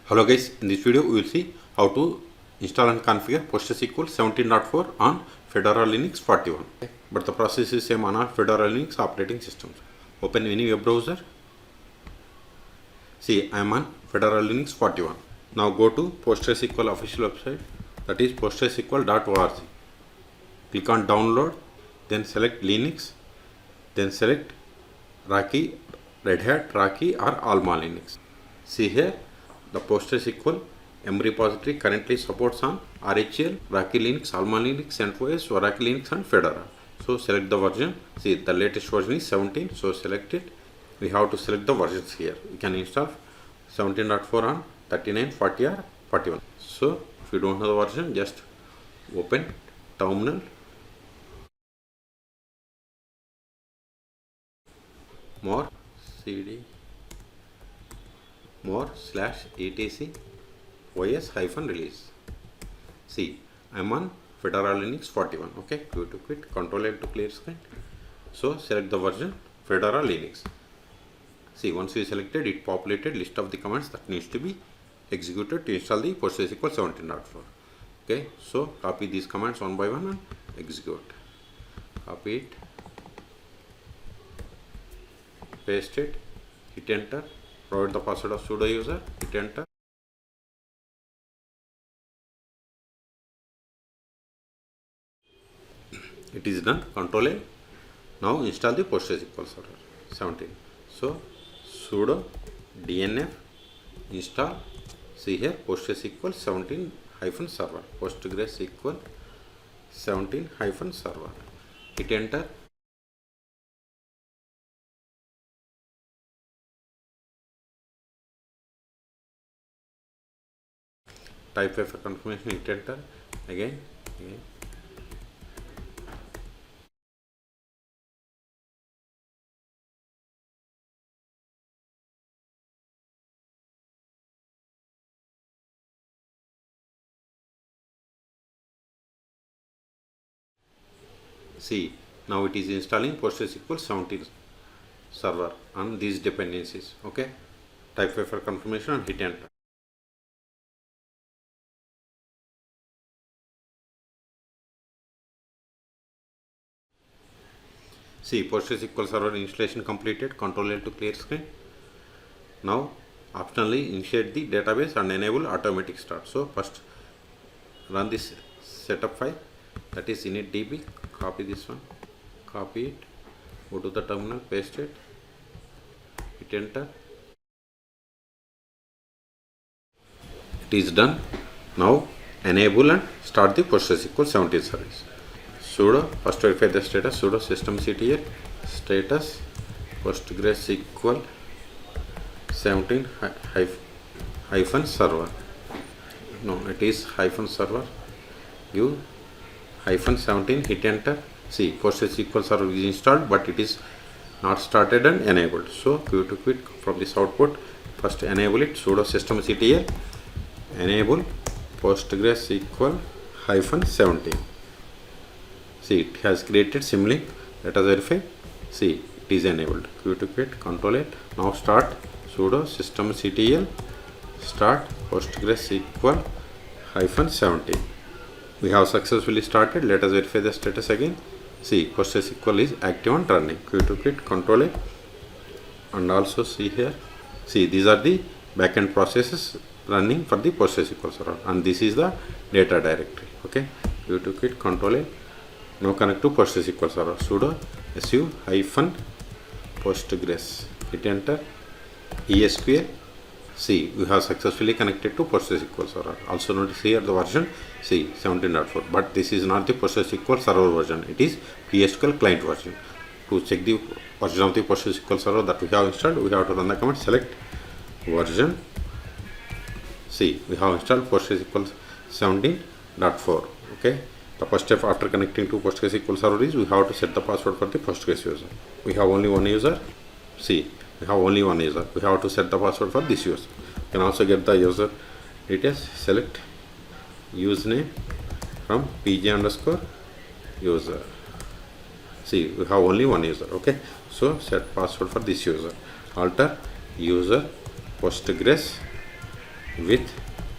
Hello guys, in this video we will see how to install and configure PostgreSQL 17.4 on Fedora Linux 41. But the process is same on all Fedora Linux operating systems. Open any web browser. See, I am on Fedora Linux 41. Now go to PostgreSQL official website, that is postgresql.org. Click on download, then select Linux, then select Rocky, Red Hat, Rocky or Alma Linux. See here, the PostgreSQL M repository currently supports on RHEL, Rocky Linux, Alma Linux, CentOS, Oracle Linux and Fedora. So select the version. See, the latest version is 17, so select it. We have to select the versions here. You can install 17.4 on 39, 40 or 41. So if you don't know the version, just open terminal, more cd more /etc os-release. See, I'm on Fedora Linux 41. Okay, go to quit, Control L to clear screen. So select the version Fedora Linux. See, once we selected, it populated list of the commands that needs to be executed to install the PostgreSQL 17.4. Okay, so copy these commands one by one and execute. Copy it, paste it, hit enter, provide the password of sudo user, hit enter. It is done. Control A. Now install the PostgreSQL server 17. So sudo dnf install. See here, PostgreSQL 17-server. PostgreSQL 17-server. Hit enter. Type for confirmation. Hit enter. Again. See, now it is installing PostgreSQL 17 server on these dependencies. Okay, type for confirmation and hit enter. See, PostgreSQL server installation completed. Control L to clear screen. Now optionally initiate the database and enable automatic start. So first run this setup file, that is initdb. Copy this one, copy it, go to the terminal, paste it, hit enter. It is done. Now enable and start the PostgreSQL 17 service. Sudo, first verify the status, sudo systemctl status PostgreSQL 17-server. No, it is -server. You -17, hit enter. See, PostgreSQL server is installed, but it is not started and enabled. So go to quit from this output. First enable it. Sudo systemctl enable PostgreSQL -17. See, it has created symlink. Let us verify. See, it is enabled. Go to quit, Control it. Now start sudo systemctl start PostgreSQL -17. We have successfully started. Let us verify the status again. See, PostgreSQL is active and running. Go to quit, Control A, and also see here. See, these are the backend processes running for the PostgreSQL server, and this is the data directory. Okay, go to quit, Control A. Now connect to PostgreSQL server. Sudo su-postgres. Hit enter. ESQL. See, we have successfully connected to PostgreSQL server. Also notice here the version, see, 17.4, but this is not the PostgreSQL server version. It is PSQL client version. To check the version of the PostgreSQL server that we have installed, we have to run the command select version. See, we have installed PostgreSQL 17.4. Okay, the first step after connecting to PostgreSQL server is we have to set the password for the Postgres user. We have only one user. See, we have only one user. We have to set the password for this user. You can also get the user details. Select username from pg_user. See, we have only one user. Okay, so set password for this user. Alter user Postgres with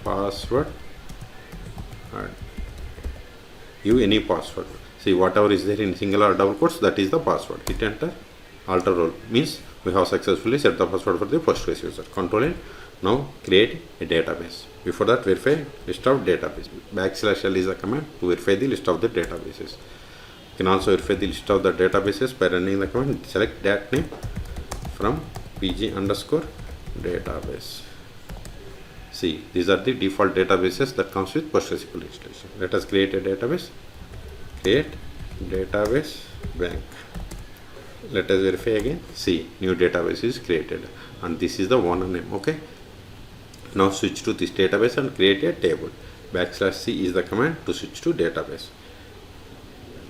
password, give any password. See, whatever is there in single or double quotes, that is the password. Hit enter. Alter role means we have successfully set the password for the Postgres user. Control it. Now create a database. Before that, verify list of database. \l is the command to verify the list of the databases. You can also verify the list of the databases by running the command. Select dat name from pg_database. See, these are the default databases that comes with PostgreSQL installation. Let us create a database. Create database bank. Let us verify again. See, new database is created and this is the owner name. Okay. Now switch to this database and create a table. \c is the command to switch to database.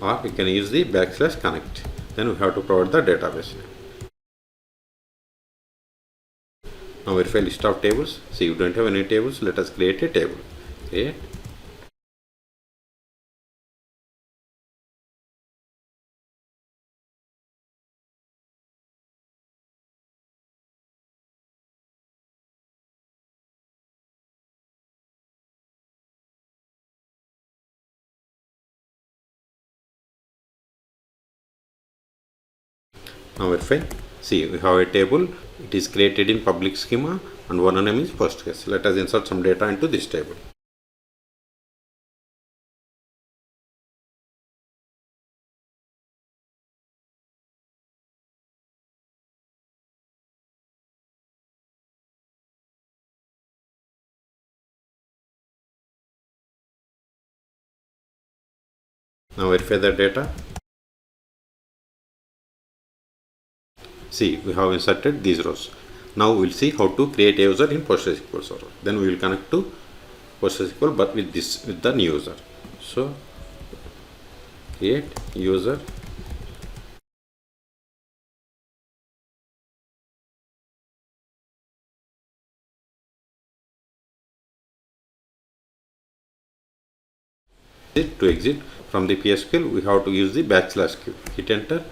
Or we can use the \connect. Then we have to provide the database name. Now verify list of tables. See, you don't have any tables. Let us create a table. Create. Now verify. See, we have a table. It is created in public schema and owner name is Postgres. Let us insert some data into this table. Now verify the data. See, we have inserted these rows. Now we will see how to create a user in PostgreSQL server. Then we will connect to PostgreSQL but with the new user. So create user. To exit from the PSQL, we have to use the \q. Hit enter.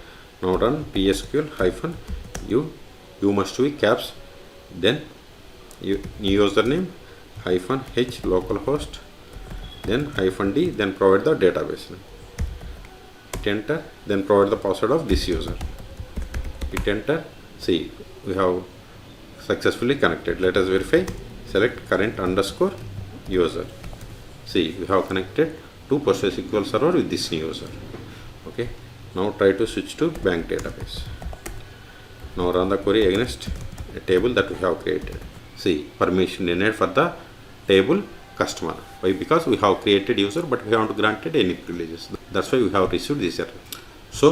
Now run PSQL -u. U must be caps. Then new username -h localhost. Then -d. Then provide the database name. Hit enter. Then provide the password of this user. Hit enter. See, we have successfully connected. Let us verify. Select current _ user. See, we have connected to PostgreSQL server with this new user. Okay. Now try to switch to bank database. Now run the query against a table that we have created. See, permission denied for the table customer. Why? Because we have created user but we haven't granted any privileges. That's why we have received this error. So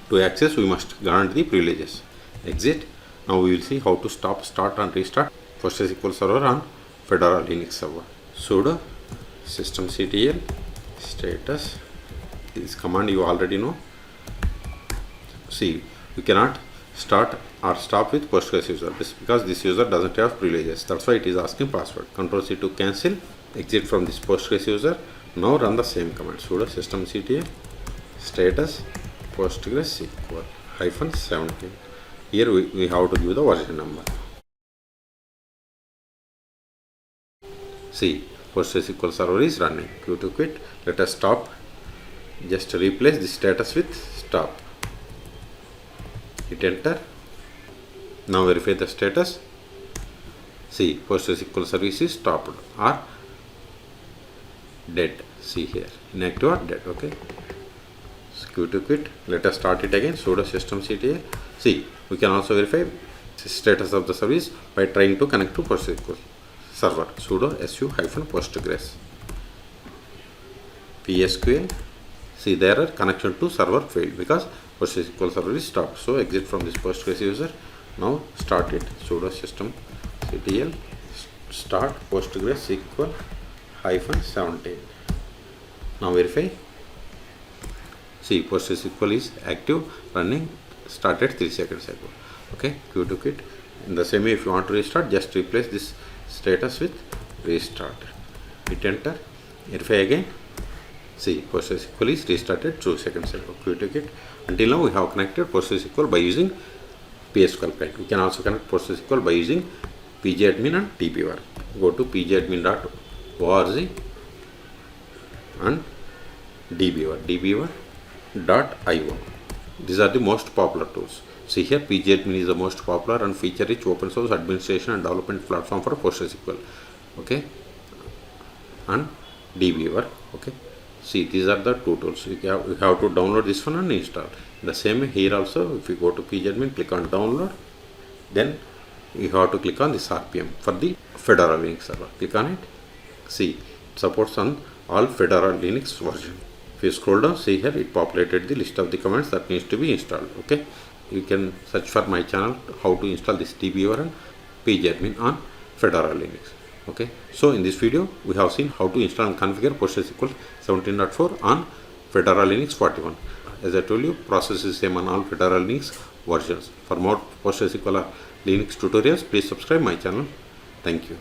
to access we must grant the privileges. Exit. Now we will see how to stop, start and restart PostgreSQL server on Fedora Linux server. Sudo systemctl status. This command you already know. See, we cannot start or stop with Postgres user because this user doesn't have privileges. That's why it is asking password. Ctrl+C to cancel. Exit from this Postgres user. Now run the same command. Sudo systemctl status PostgreSQL -17. Here we have to give the version number. See, PostgreSQL server is running. Q to quit. Let us stop. Just replace the status with stop. Hit enter. Now verify the status. See, PostgreSQL service is stopped or dead. See here, inactive or dead. Okay. Q to quit. Let us start it again. Sudo systemctl. See, we can also verify the status of the service by trying to connect to PostgreSQL server. Sudo su-postgres PSQL. See, the error connection to server failed because PostgreSQL server is stopped. So exit from this Postgres user. Now start it. Sudo systemctl start PostgreSQL -17. Now verify. See, PostgreSQL is active, running, started 3 seconds ago. Okay, Q to quit. In the same way, if you want to restart, just replace this status with restart. Hit enter. Verify again. See, PostgreSQL is restarted 2 seconds ago. Q to quit. Until now, we have connected PostgreSQL by using PSQL client. We can also connect PostgreSQL by using pgadmin and dbeaver. Go to pgadmin.org and dbeaver.io. These are the most popular tools. See here, pgadmin is the most popular and feature-rich open source administration and development platform for PostgreSQL. Okay, and dbeaver. Okay, see, these are the two tools. You have to download this one and install. The same way here also, if you go to pgadmin, click on download, then you have to click on this RPM for the Fedora Linux server. Click on it. See, it supports on all Fedora Linux version. If you scroll down, see here, it populated the list of the commands that needs to be installed. Okay, you can search for my channel how to install this dbeaver and pgadmin on Fedora Linux. Okay, so in this video we have seen how to install and configure PostgreSQL 17.4 on Fedora Linux 41. As I told you, process is same on all Fedora Linux versions. For more PostgreSQL Linux tutorials, please subscribe my channel. Thank you.